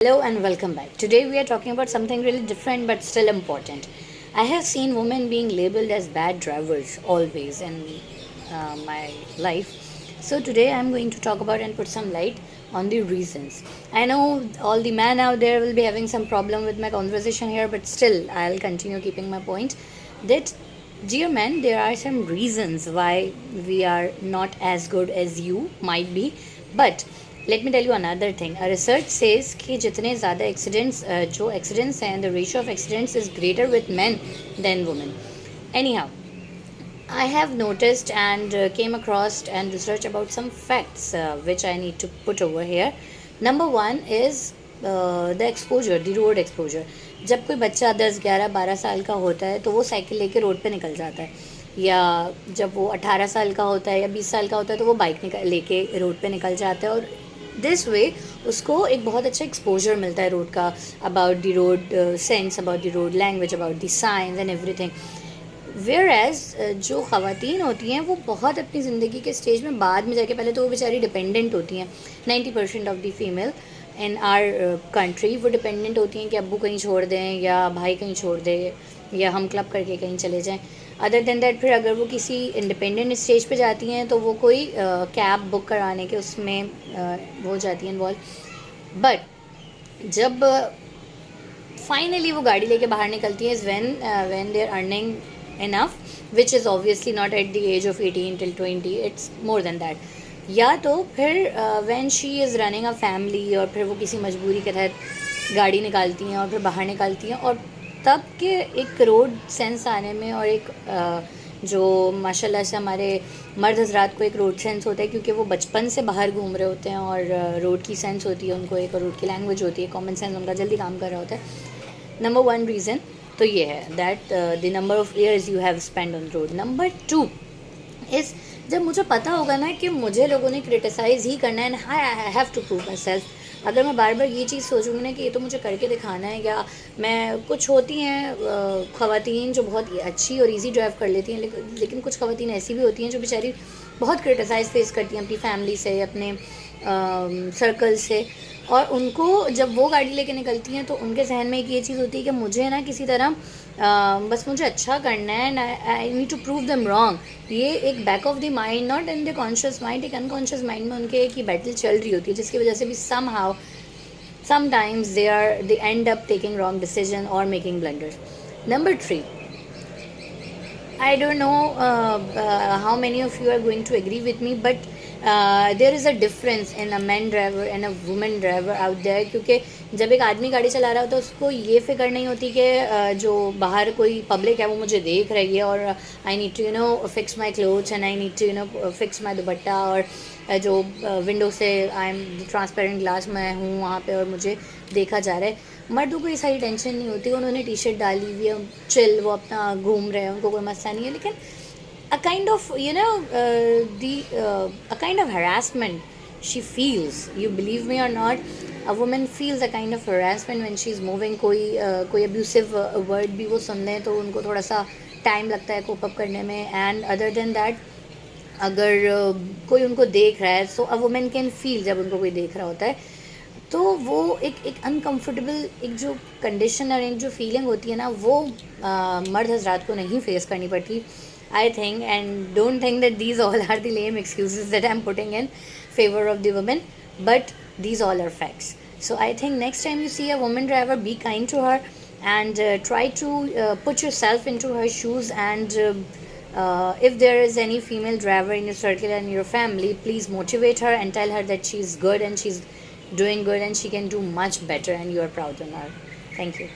Hello and welcome back. Today we are talking about something really different but still important. I have seen women being labeled as bad drivers always in my life. So today I'm going to talk about and put some light on the reasons. I know all the men out there will be having some problem with my conversation here, but still I'll continue keeping my point that, dear men, there are some reasons why we are not as good as you might be, but let me tell you another thing. Research says कि जितने ज़्यादा accidents जो accidents हैं, the ratio of accidents is greater with man than women. Anyhow, I have noticed and came across and researched about some facts which I need to put over here. Number one is the exposure, the road exposure. जब कोई बच्चा 10, 11, 12 साल का होता है तो वो cycle लेके रोड पे निकल जाता है, या जब वो 18 साल का होता है या 20 साल का होता है तो वो बाइक लेके रोड पे निकल जाता है. और दिस वे उसको एक बहुत अच्छा एक्सपोजर मिलता है रोड का, about the road sense, about the road language, about the science and everything. Whereas जो ख़वातीन होती हैं वो बहुत अपनी ज़िंदगी के स्टेज में बाद में जाके, पहले तो वो बेचारी डिपेंडेंट होती हैं. 90% of the female in our country वो डिपेंडेंट होती हैं कि अब्बू कहीं छोड़ दें या भाई कहीं छोड़ दे या हम क्लब करके कहीं चले जाएं. अदर देन दैट, फिर अगर वो किसी इंडिपेंडेंट स्टेज पे जाती हैं तो वो कोई कैब बुक कराने के उसमें वो हो जाती हैं इन्वॉल्व. बट जब फाइनली वो गाड़ी लेके बाहर निकलती हैं is when they are earning enough, which is obviously not at the age of 18 till 20, it's more than that. या तो फिर when she is running a family, और फिर वो किसी मजबूरी के तहत गाड़ी निकालती हैं और फिर बाहर निकालती हैं. और तब के एक रोड सेंस आने में, और एक जो माशाल्लाह से हमारे मर्द हजरात को एक रोड सेंस होता है क्योंकि वो बचपन से बाहर घूम रहे होते हैं, और रोड की सेंस होती है उनको, एक रोड की लैंग्वेज होती है, कॉमन सेंस उनका जल्दी काम कर रहा होता है. नंबर वन रीज़न तो ये है that the number of years you have spend on road. Number two is, जब मुझे पता होगा ना कि मुझे लोगों ने क्रिटिसाइज़ ही करना है, and I have to prove myself. अगर मैं बार बार ये चीज़ सोचूंगी ना कि ये तो मुझे करके दिखाना है, या मैं कुछ होती हैं ख़वातीन जो बहुत अच्छी और इजी ड्राइव कर लेती हैं, लेकिन कुछ ख़वातीन ऐसी भी होती हैं जो बेचारी बहुत क्रिटिसाइज़ फेस करती हैं अपनी फैमिली से, अपने सर्कल से. और उनको जब वो गाड़ी लेके निकलती हैं तो उनके जहन में एक ये चीज़ होती है कि मुझे ना किसी तरह बस मुझे अच्छा करना है, and I need to prove them wrong. ये एक back of the mind, not in the conscious mind, एक अनकॉन्शियस माइंड में उनके एक ही बैटल चल रही होती है, जिसकी वजह से भी sometimes they end up taking wrong decision or making blunders. Number 3, I don't know how many of you are going to agree with me, but there is a difference in a man driver and a woman driver out there. क्योंकि जब एक आदमी गाड़ी चला रहा होता है उसको ये फिक्र नहीं होती कि जो बाहर कोई पब्लिक है वो मुझे देख रही है, और I need to fix my clothes and I need to fix my dupatta, और जो विंडो से आई एम ट्रांसपेरेंट ग्लास में हूँ वहाँ पे और मुझे देखा जा रहा है. मर्दों को ये सारी टेंशन नहीं होती, उन्होंने टी शर्ट डाली हुई है, चिल, वो अपना घूम रहे हैं, उनको कोई मसला नहीं है. लेकिन a kind of a kind of harassment she feels, you believe me or not, a woman feels a kind of harassment when she is moving. कोई abusive word भी वो सुन लें तो उनको थोड़ा सा टाइम लगता है कोप अप करने में. एंड अदर देन दैट, अगर कोई उनको देख रहा है, सो अ वुमेन कैन फील, जब उनको कोई देख रहा होता है तो वो एक अनकम्फर्टेबल एक जो कंडीशन और एक जो फीलिंग होती है ना, वो मर्द हजरात को नहीं फेस करनी पड़ती, I think. And don't think that these all are the lame excuses that I'm putting in favor of the women, but these all are facts. So I think next time you see a woman driver, be kind to her, and try to put yourself into her shoes. And if there is any female driver in your circle and your family, please motivate her and tell her that she's good and she's doing good and she can do much better, and you are proud on her. Thank you.